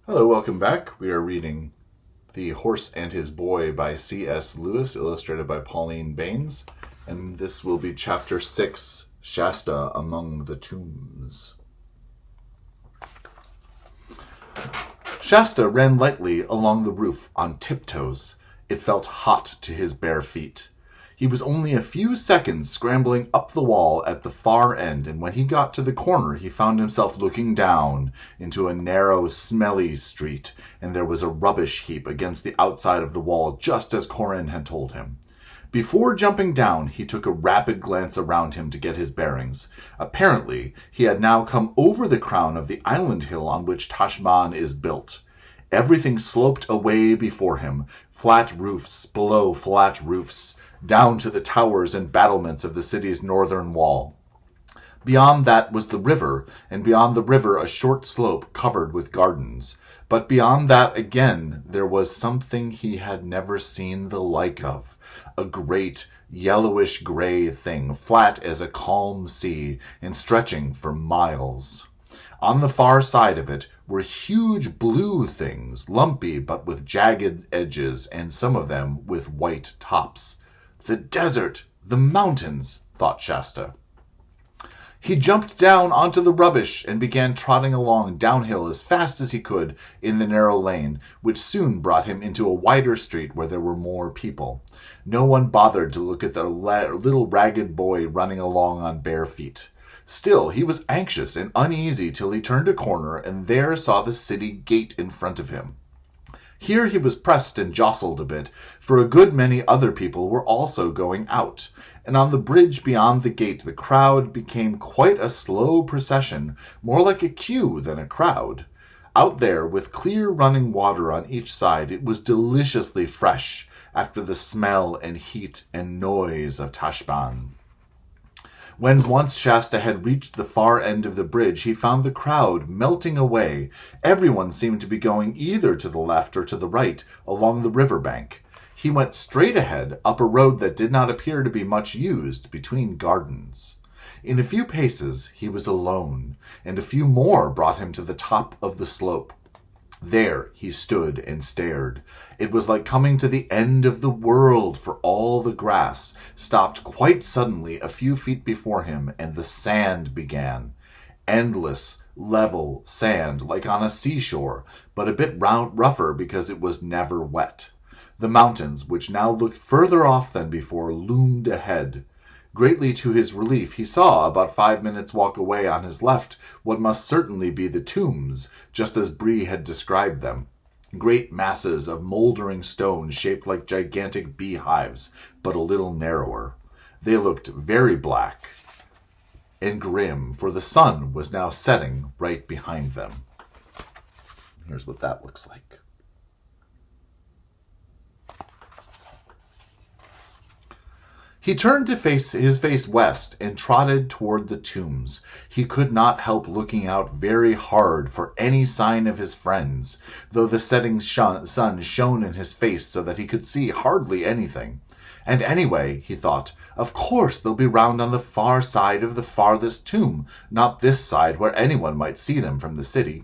Hello, welcome back. We are reading The Horse and His Boy by C.S. Lewis, illustrated by Pauline Baynes. And this will be Chapter 6, Shasta Among the Tombs. Shasta ran lightly along the roof on tiptoes. It felt hot to his bare feet. He was only a few seconds scrambling up the wall at the far end, and when he got to the corner, he found himself looking down into a narrow, smelly street, and there was a rubbish heap against the outside of the wall, just as Corinne had told him. Before jumping down, he took a rapid glance around him to get his bearings. Apparently, he had now come over the crown of the island hill on which Tashbaan is built. Everything sloped away before him, flat roofs below flat roofs, down to the towers and battlements of the city's northern wall. Beyond that was the river, and beyond the river a short slope covered with gardens. But beyond that again there was something he had never seen the like of. A great, yellowish-gray thing, flat as a calm sea, and stretching for miles. On the far side of it were huge blue things, lumpy but with jagged edges, and some of them with white tops. The desert, the mountains, thought Shasta. He jumped down onto the rubbish and began trotting along downhill as fast as he could in the narrow lane, which soon brought him into a wider street where there were more people. No one bothered to look at the little ragged boy running along on bare feet. Still, he was anxious and uneasy till he turned a corner and there saw the city gate in front of him. Here he was pressed and jostled a bit, for a good many other people were also going out, and on the bridge beyond the gate the crowd became quite a slow procession, more like a queue than a crowd. Out there, with clear running water on each side, it was deliciously fresh, after the smell and heat and noise of Tashbaan. When once Shasta had reached the far end of the bridge, he found the crowd melting away. Everyone seemed to be going either to the left or to the right, along the river bank. He went straight ahead, up a road that did not appear to be much used, between gardens. In a few paces he was alone, and a few more brought him to the top of the slope. There he stood and stared. It was like coming to the end of the world, for all the grass stopped quite suddenly a few feet before him, and the sand began. Endless, level sand, like on a seashore, but a bit rougher because it was never wet. The mountains, which now looked further off than before, loomed ahead. Greatly to his relief, he saw, about 5 minutes' walk away on his left, what must certainly be the tombs, just as Bree had described them. Great masses of mouldering stone shaped like gigantic beehives, but a little narrower. They looked very black and grim, for the sun was now setting right behind them. Here's what that looks like. He turned his face west and trotted toward the tombs. He could not help looking out very hard for any sign of his friends, though the setting sun shone in his face so that he could see hardly anything. And anyway, he thought, of course they'll be round on the far side of the farthest tomb, not this side where anyone might see them from the city.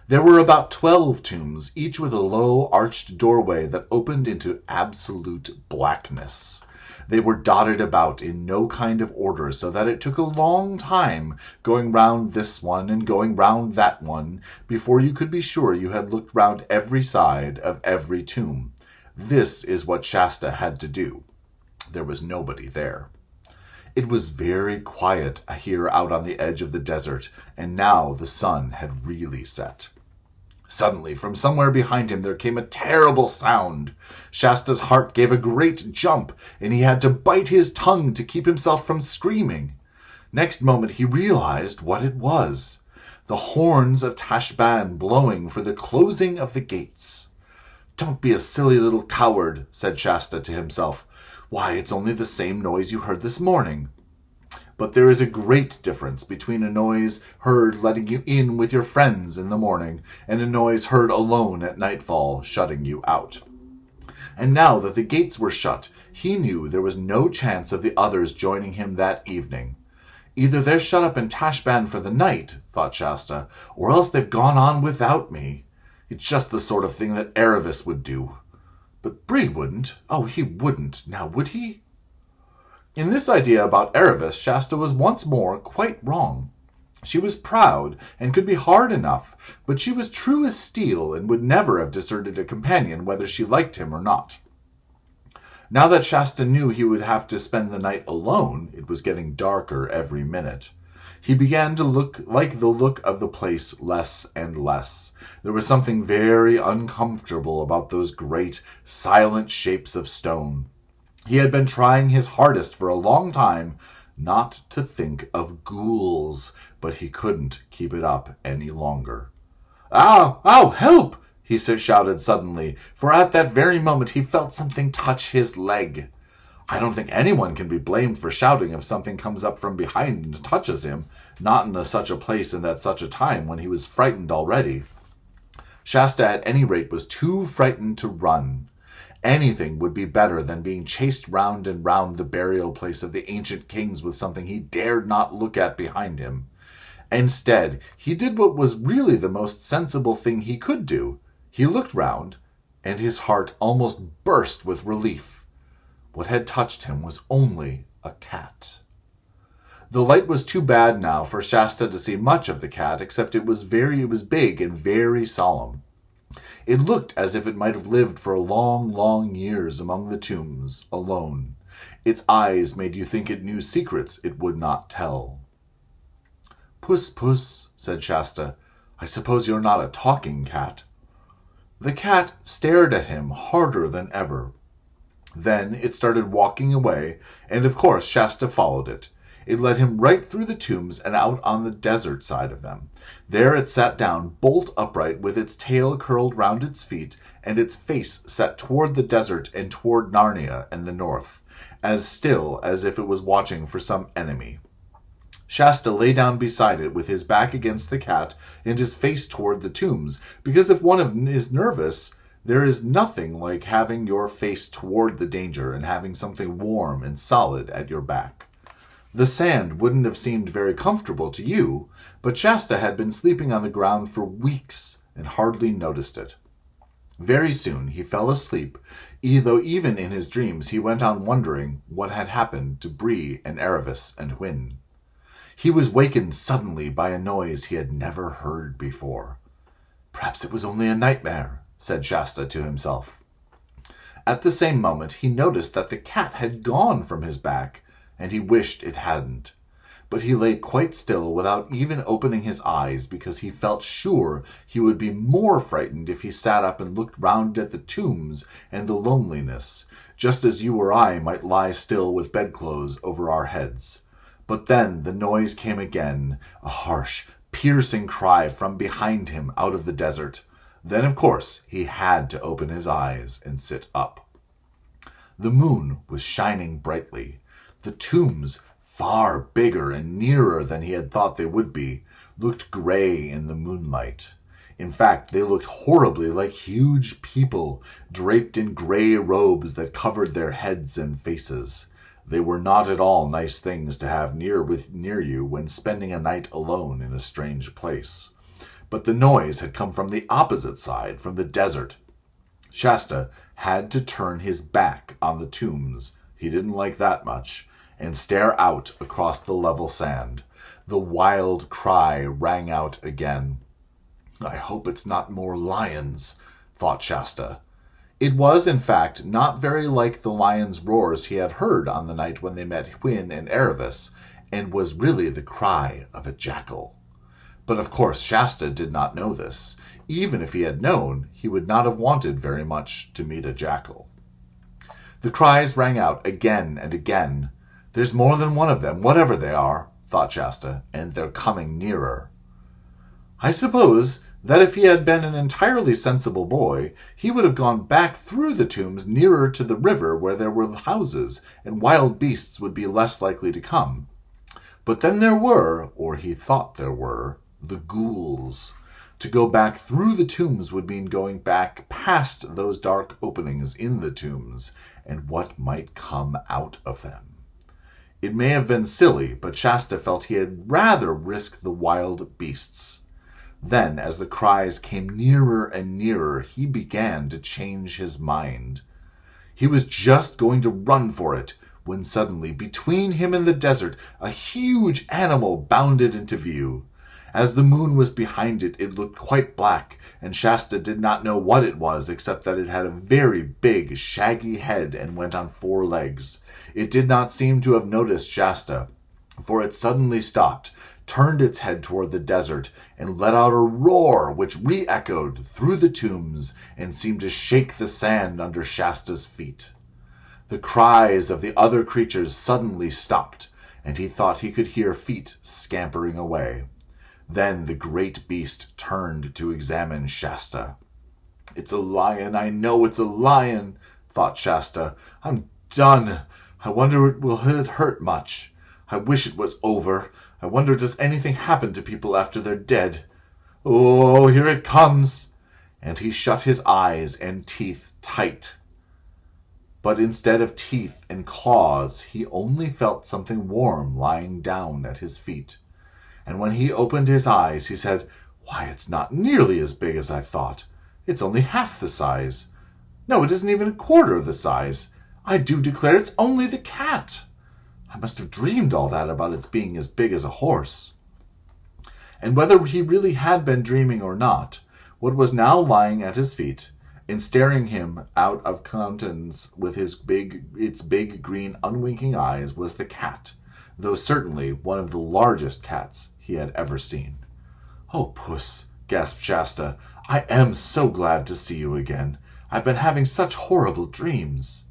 There were about 12 tombs, each with a low arched doorway that opened into absolute blackness. They were dotted about in no kind of order, so that it took a long time going round this one and going round that one before you could be sure you had looked round every side of every tomb. This is what Shasta had to do. There was nobody there. It was very quiet here out on the edge of the desert, and now the sun had really set. Suddenly, from somewhere behind him, there came a terrible sound. Shasta's heart gave a great jump, and he had to bite his tongue to keep himself from screaming. Next moment, he realized what it was. The horns of Tashbaan blowing for the closing of the gates. "Don't be a silly little coward," said Shasta to himself. "Why, it's only the same noise you heard this morning." But there is a great difference between a noise heard letting you in with your friends in the morning and a noise heard alone at nightfall shutting you out. And now that the gates were shut, he knew there was no chance of the others joining him that evening. Either they're shut up in Tashbaan for the night, thought Shasta, or else they've gone on without me. It's just the sort of thing that Erebus would do. But Bree wouldn't. Oh, he wouldn't. Now, would he? In this idea about Erebus, Shasta was once more quite wrong. She was proud and could be hard enough, but she was true as steel and would never have deserted a companion whether she liked him or not. Now that Shasta knew he would have to spend the night alone, it was getting darker every minute. He began to like the look of the place less and less. There was something very uncomfortable about those great, silent shapes of stone. He had been trying his hardest for a long time not to think of ghouls, but he couldn't keep it up any longer. "Ow! Ow! Help!" he shouted suddenly, for at that very moment he felt something touch his leg. I don't think anyone can be blamed for shouting if something comes up from behind and touches him, not in such a place and at such a time when he was frightened already. Shasta, at any rate, was too frightened to run. Anything would be better than being chased round and round the burial place of the ancient kings with something he dared not look at behind him. Instead, he did what was really the most sensible thing he could do. He looked round, and his heart almost burst with relief. What had touched him was only a cat. The light was too bad now for Shasta to see much of the cat, except it was big and very solemn. It looked as if it might have lived for long, long years among the tombs, alone. Its eyes made you think it knew secrets it would not tell. "Puss, puss," said Shasta. "I suppose you're not a talking cat." The cat stared at him harder than ever. Then it started walking away, and of course Shasta followed it. It led him right through the tombs and out on the desert side of them. There it sat down bolt upright with its tail curled round its feet and its face set toward the desert and toward Narnia and the north, as still as if it was watching for some enemy. Shasta lay down beside it with his back against the cat and his face toward the tombs, because if one is nervous, there is nothing like having your face toward the danger and having something warm and solid at your back. The sand wouldn't have seemed very comfortable to you, but Shasta had been sleeping on the ground for weeks and hardly noticed it. Very soon he fell asleep, though even in his dreams he went on wondering what had happened to Bree and Erebus and Hwin. He was wakened suddenly by a noise he had never heard before. "Perhaps it was only a nightmare," said Shasta to himself. At the same moment he noticed that the cat had gone from his back, and he wished it hadn't. But he lay quite still without even opening his eyes, because he felt sure he would be more frightened if he sat up and looked round at the tombs and the loneliness, just as you or I might lie still with bedclothes over our heads. But then the noise came again, a harsh, piercing cry from behind him out of the desert. Then, of course, he had to open his eyes and sit up. The moon was shining brightly. The tombs, far bigger and nearer than he had thought they would be, looked gray in the moonlight. In fact, they looked horribly like huge people, draped in gray robes that covered their heads and faces. They were not at all nice things to have near you when spending a night alone in a strange place. But the noise had come from the opposite side, from the desert. Shasta had to turn his back on the tombs. He didn't like that much, and stare out across the level sand. The wild cry rang out again. "I hope it's not more lions," thought Shasta. It was, in fact, not very like the lion's roars he had heard on the night when they met Hwin and Erebus, and was really the cry of a jackal. But of course Shasta did not know this. Even if he had known, he would not have wanted very much to meet a jackal. The cries rang out again and again. "There's more than one of them, whatever they are," thought Shasta, "and they're coming nearer." I suppose that if he had been an entirely sensible boy, he would have gone back through the tombs nearer to the river where there were houses, and wild beasts would be less likely to come. But then there were, or he thought there were, the ghouls. To go back through the tombs would mean going back past those dark openings in the tombs, and what might come out of them. It may have been silly, but Shasta felt he had rather risk the wild beasts. Then, as the cries came nearer and nearer, he began to change his mind. He was just going to run for it, when suddenly, between him and the desert, a huge animal bounded into view. As the moon was behind it, it looked quite black, and Shasta did not know what it was, except that it had a very big, shaggy head and went on 4 legs. It did not seem to have noticed Shasta, for it suddenly stopped, turned its head toward the desert, and let out a roar which re-echoed through the tombs and seemed to shake the sand under Shasta's feet. The cries of the other creatures suddenly stopped, and he thought he could hear feet scampering away. Then the great beast turned to examine Shasta. "It's a lion, I know it's a lion," thought Shasta. "I'm done. I wonder will it hurt much? I wish it was over. I wonder does anything happen to people after they're dead? Oh, here it comes." And he shut his eyes and teeth tight. But instead of teeth and claws, he only felt something warm lying down at his feet. And when he opened his eyes, he said, "Why, it's not nearly as big as I thought. It's only half the size. No, it isn't even a quarter of the size. I do declare it's only the cat. I must have dreamed all that about its being as big as a horse." And whether he really had been dreaming or not, what was now lying at his feet, and staring him out of countenance with its big green unwinking eyes, was the cat, though certainly one of the largest cats he had ever seen. "Oh, Puss," gasped Shasta, "I am so glad to see you again. I've been having such horrible dreams."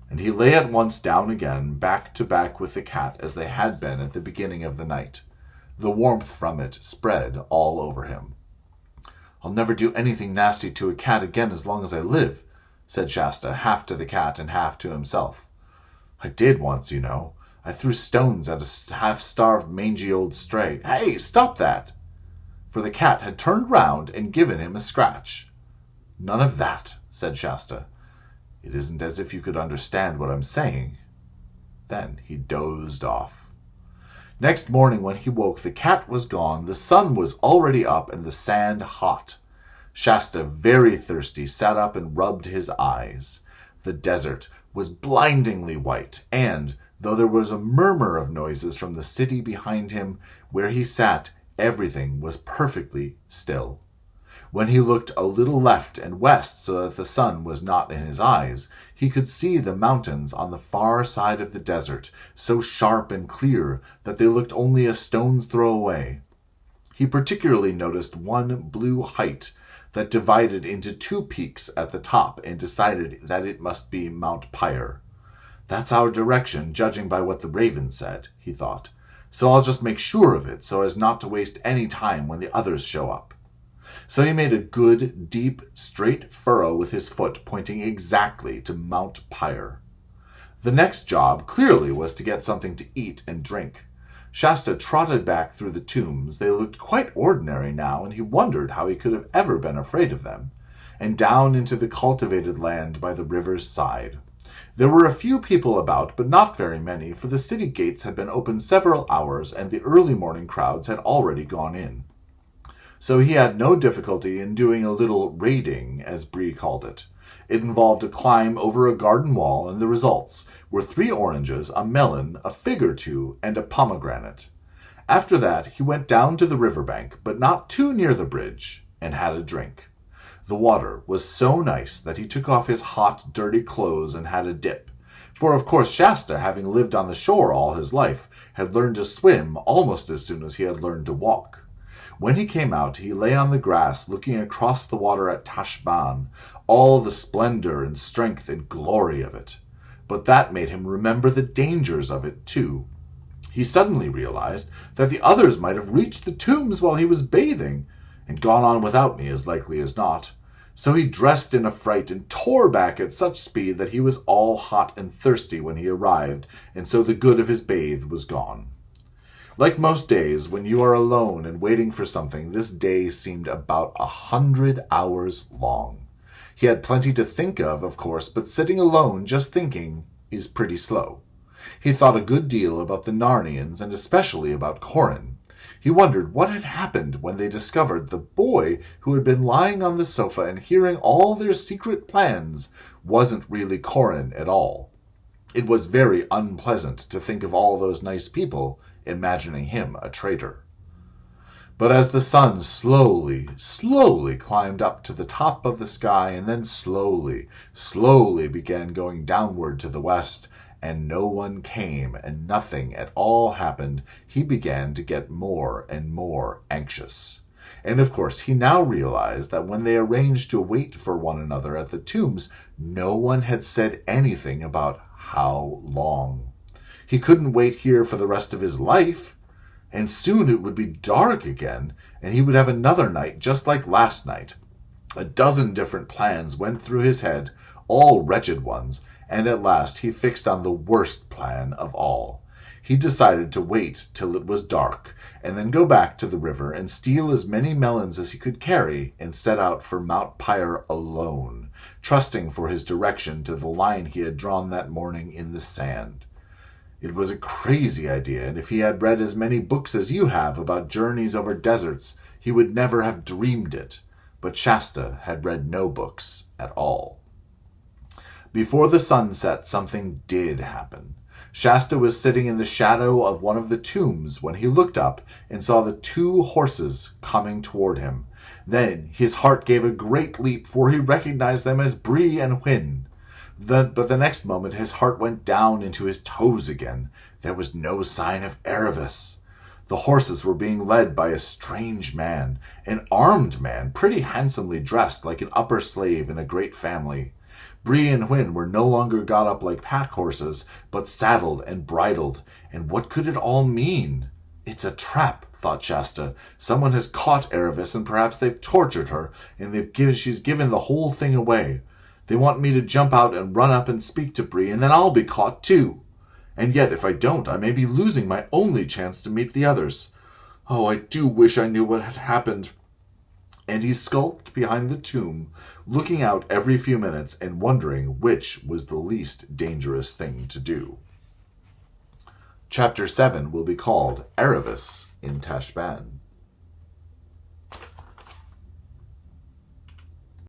And he lay at once down again, back to back with the cat as they had been at the beginning of the night. The warmth from it spread all over him. "I'll never do anything nasty to a cat again as long as I live," said Shasta, half to the cat and half to himself. "I did once, you know. I threw stones at a half-starved, mangy old stray. Hey, stop that!" For the cat had turned round and given him a scratch. "None of that," said Shasta. "It isn't as if you could understand what I'm saying." Then he dozed off. Next morning when he woke, the cat was gone, the sun was already up, and the sand hot. Shasta, very thirsty, sat up and rubbed his eyes. The desert was blindingly white, and, though there was a murmur of noises from the city behind him, where he sat, everything was perfectly still. When he looked a little left and west so that the sun was not in his eyes, he could see the mountains on the far side of the desert, so sharp and clear that they looked only a stone's throw away. He particularly noticed one blue height that divided into 2 peaks at the top and decided that it must be Mount Pyre. "That's our direction, judging by what the raven said," he thought. "So I'll just make sure of it so as not to waste any time when the others show up." So he made a good, deep, straight furrow with his foot, pointing exactly to Mount Pyre. The next job, clearly, was to get something to eat and drink. Shasta trotted back through the tombs. They looked quite ordinary now, and he wondered how he could have ever been afraid of them, and down into the cultivated land by the river's side. There were a few people about, but not very many, for the city gates had been open several hours, and the early morning crowds had already gone in. So he had no difficulty in doing a little raiding, as Bree called it. It involved a climb over a garden wall, and the results were 3 oranges, a melon, a fig or 2, and a pomegranate. After that he went down to the river bank, but not too near the bridge, and had a drink. The water was so nice that he took off his hot, dirty clothes and had a dip. For of course Shasta, having lived on the shore all his life, had learned to swim almost as soon as he had learned to walk. When he came out, he lay on the grass, looking across the water at Tashbaan, all the splendor and strength and glory of it. But that made him remember the dangers of it, too. He suddenly realized that the others might have reached the tombs while he was bathing, and gone on without me, as likely as not. So he dressed in a fright and tore back at such speed that he was all hot and thirsty when he arrived, and so the good of his bathe was gone. Like most days, when you are alone and waiting for something, this day seemed about 100 hours long. He had plenty to think of course, but sitting alone just thinking is pretty slow. He thought a good deal about the Narnians and especially about Corin. He wondered what had happened when they discovered the boy who had been lying on the sofa and hearing all their secret plans wasn't really Corin at all. It was very unpleasant to think of all those nice people imagining him a traitor. But as the sun slowly climbed up to the top of the sky and then slowly began going downward to the west, and no one came and nothing at all happened, he began to get more and more anxious. And of course, he now realized that when they arranged to wait for one another at the tombs, no one had said anything about how long. He couldn't wait here for the rest of his life. And soon it would be dark again, and he would have another night just like last night. A dozen different plans went through his head, all wretched ones, and at last he fixed on the worst plan of all. He decided to wait till it was dark, and then go back to the river and steal as many melons as he could carry and set out for Mount Pyre alone, trusting for his direction to the line he had drawn that morning in the sand. It was a crazy idea, and if he had read as many books as you have about journeys over deserts, he would never have dreamed it. But Shasta had read no books at all. Before the sun set, something did happen. Shasta was sitting in the shadow of one of the tombs when he looked up and saw the 2 horses coming toward him. Then his heart gave a great leap, for he recognized them as Bree and Hwin. But the next moment his heart went down into his toes again. There was no sign of Erebus. The horses were being led by a strange man, an armed man, pretty handsomely dressed like an upper slave in a great family. Bree and Hwin were no longer got up like pack horses, but saddled and bridled. And what could it all mean? It's a trap, thought Shasta. Someone has caught Erebus, and perhaps they've tortured her, and she's given the whole thing away. They want me to jump out and run up and speak to Bree, and then I'll be caught too. And yet, if I don't, I may be losing my only chance to meet the others. Oh, I do wish I knew what had happened. And he skulked behind the tomb, looking out every few minutes and wondering which was the least dangerous thing to do. Chapter 7 will be called Erebus in Tashbaan.